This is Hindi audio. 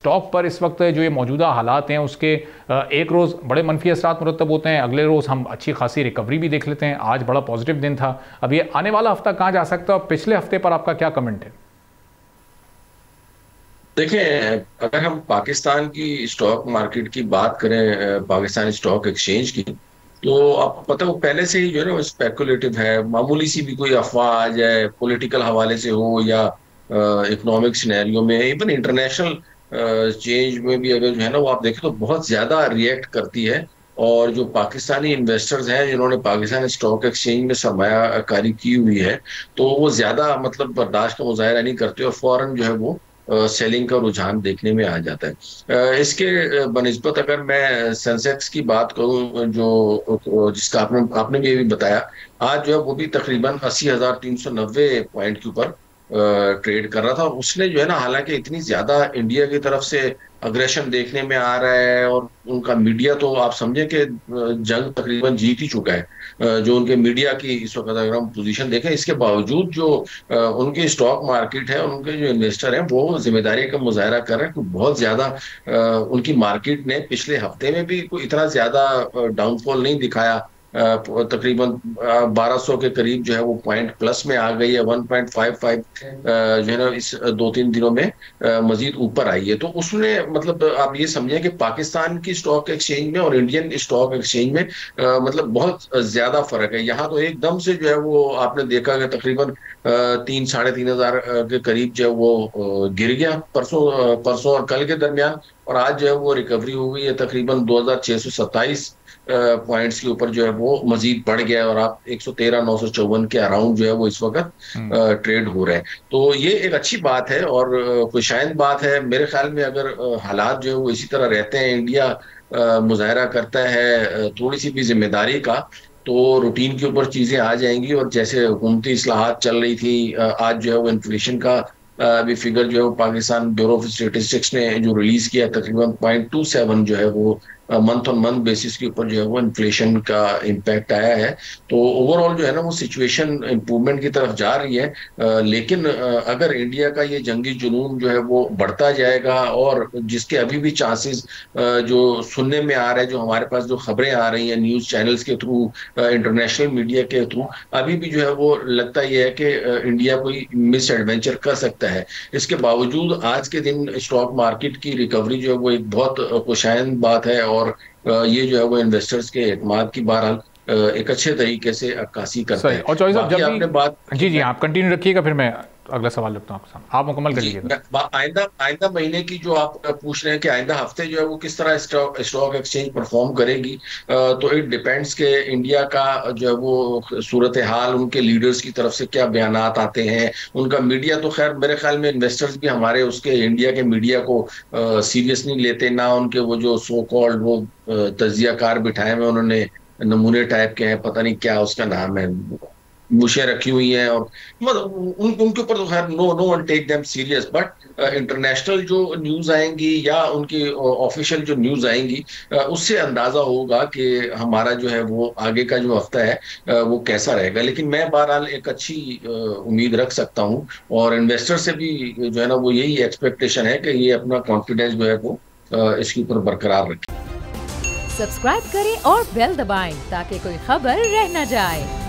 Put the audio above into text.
स्टॉक पर इस वक्त जो ये मौजूदा हालात हैं उसके एक रोज़ बड़े मनफी असरात मुरतब होते हैं, अगले रोज़ हम अच्छी खासी रिकवरी भी देख लेते हैं। आज बड़ा पॉजिटिव दिन था। अब ये आने वाला हफ्ता कहाँ जा सकता है और पिछले हफ्ते पर आपका क्या कमेंट है? देखें, अगर हम पाकिस्तान की स्टॉक मार्केट की बात करें, पाकिस्तान स्टॉक एक्सचेंज की, तो आपको पता है वो पहले से ही जो है ना स्पेकुलेटिव है। मामूली सी भी कोई अफवाह आ जाए, पॉलिटिकल हवाले से हो या इकोनॉमिक सिनेरियो में, इवन इंटरनेशनल चेंज में भी अगर जो है ना वो आप देखें तो बहुत ज्यादा रिएक्ट करती है। और जो पाकिस्तानी इन्वेस्टर्स हैं जिन्होंने पाकिस्तान स्टॉक एक्सचेंज में सरमायाकारी की हुई है, तो वो ज्यादा मतलब बर्दाश्त का मुजाहरा नहीं करते और फौरन जो है वो सेलिंग का रुझान देखने में आ जाता है। इसके बनिस्बत अगर मैं सेंसेक्स की बात करूं, जो जिसका आपने भी अभी बताया, आज जो है वो भी तकरीबन 80,390 पॉइंट के ऊपर ट्रेड कर रहा था। और उसने जो है ना, हालांकि इतनी ज्यादा इंडिया की तरफ से अग्रेशन देखने में आ रहा है और उनका मीडिया तो आप समझे कि जंग तकरीबन जीत ही चुका है। जो उनके मीडिया की इस वक्त अगर हम पोजीशन देखें, इसके बावजूद जो उनकी स्टॉक मार्केट है, उनके जो इन्वेस्टर हैं वो जिम्मेदारी का मुजाहरा कर रहे हैं कि बहुत ज्यादा उनकी मार्केट ने पिछले हफ्ते में भी कोई इतना ज्यादा डाउनफॉल नहीं दिखाया। तकरीबन 1200 के करीब जो है वो पॉइंट प्लस में आ गई है। 1.55 जो है ना इस 2-3 दिनों में मजीद ऊपर आई है। तो उसने मतलब आप ये समझें कि पाकिस्तान की स्टॉक एक्सचेंज में और इंडियन स्टॉक एक्सचेंज में मतलब बहुत ज्यादा फर्क है। यहाँ तो एकदम से जो है वो आपने देखा कि तकरीबन 3-3.5 हजार के करीब जो है वो गिर गया परसों और कल के दरमियान। और आज जो है वो रिकवरी हो गई है, तकरीबन 2627 पॉइंट्स के ऊपर जो है वो मजीद बढ़ गया है। और आप 113,954 के अराउंड जो है वो इस वक्त ट्रेड हो रहे हैं। तो ये एक अच्छी बात है और खुशाइंद बात है मेरे ख्याल में। अगर हालात जो है वो इसी तरह रहते हैं, इंडिया मुजाहरा करता है थोड़ी सी भी जिम्मेदारी का, तो रूटीन के ऊपर चीजें आ जाएंगी। और जैसे हुकूमती इस्लाहात चल रही थी, आज जो है वो इन्फ्लेशन का अभी फिगर जो है वो पाकिस्तान ब्यूरो ऑफ स्टेटिस्टिक्स ने जो रिलीज किया, तकरीबन 0.27 जो है वो मंथ ऑन मंथ बेसिस के ऊपर जो है वो इन्फ्लेशन का इम्पैक्ट आया है। तो ओवरऑल जो है ना वो सिचुएशन इम्प्रूवमेंट की तरफ जा रही है। लेकिन अगर इंडिया का ये जंगी जुनून जो है वो बढ़ता जाएगा और जिसके अभी भी चांसेस जो सुनने में आ रहा है, जो हमारे पास जो खबरें आ रही हैं न्यूज चैनल्स के थ्रू, इंटरनेशनल मीडिया के थ्रू, अभी भी जो है वो लगता ये है कि इंडिया कोई मिस एडवेंचर कर सकता है। इसके बावजूद आज के दिन स्टॉक मार्केट की रिकवरी जो है वो एक बहुत खुशाइंद बात है। और ये जो है वो इन्वेस्टर्स के एतमाद की बहरहाल एक अच्छे तरीके से अक्कासी करता सही। है। और चौधरी साहब बाकी जब आपने बात भी जी जी आप कंटिन्यू रखिएगा, फिर मैं अगला सवाल रखता हूँ आपके सामने, आप मुकम्मल जी, करिएगा। आइंदा आइंदा महीने की जो आप पूछ रहे हैं कि आइंदा हफ्ते जो है वो किस तरह स्टॉक एक्सचेंज परफॉर्म करेगी, तो इट डिपेंड्स के इंडिया का जो है वो सूरत हाल, उनके लीडर्स की तरफ से क्या बयानात आते हैं, उनका मीडिया तो खैर मेरे ख्याल में इन्वेस्टर्स भी हमारे उसके इंडिया के मीडिया को सीरियस नहीं लेते ना। उनके वो जो सो कॉल्ड वो तजियाकार बिठाए हुए उन्होंने, नमूने टाइप के हैं, पता नहीं क्या उसका नाम है, मुशे रखी हुई हैं। और मतलब उनके ऊपर तो खैर no no one take them serious. But international जो न्यूज आएंगी या उनकी ऑफिशियल जो न्यूज आएंगी, उससे अंदाजा होगा कि हमारा जो है वो आगे का जो हफ्ता है वो कैसा रहेगा। लेकिन मैं बहरहाल एक अच्छी उम्मीद रख सकता हूँ और इन्वेस्टर से भी जो है ना वो यही एक्सपेक्टेशन है कि ये अपना कॉन्फिडेंस जो है वो इसके ऊपर बरकरार रखें। सब्सक्राइब करें और बेल दबाएं ताकि कोई खबर रह न जाए।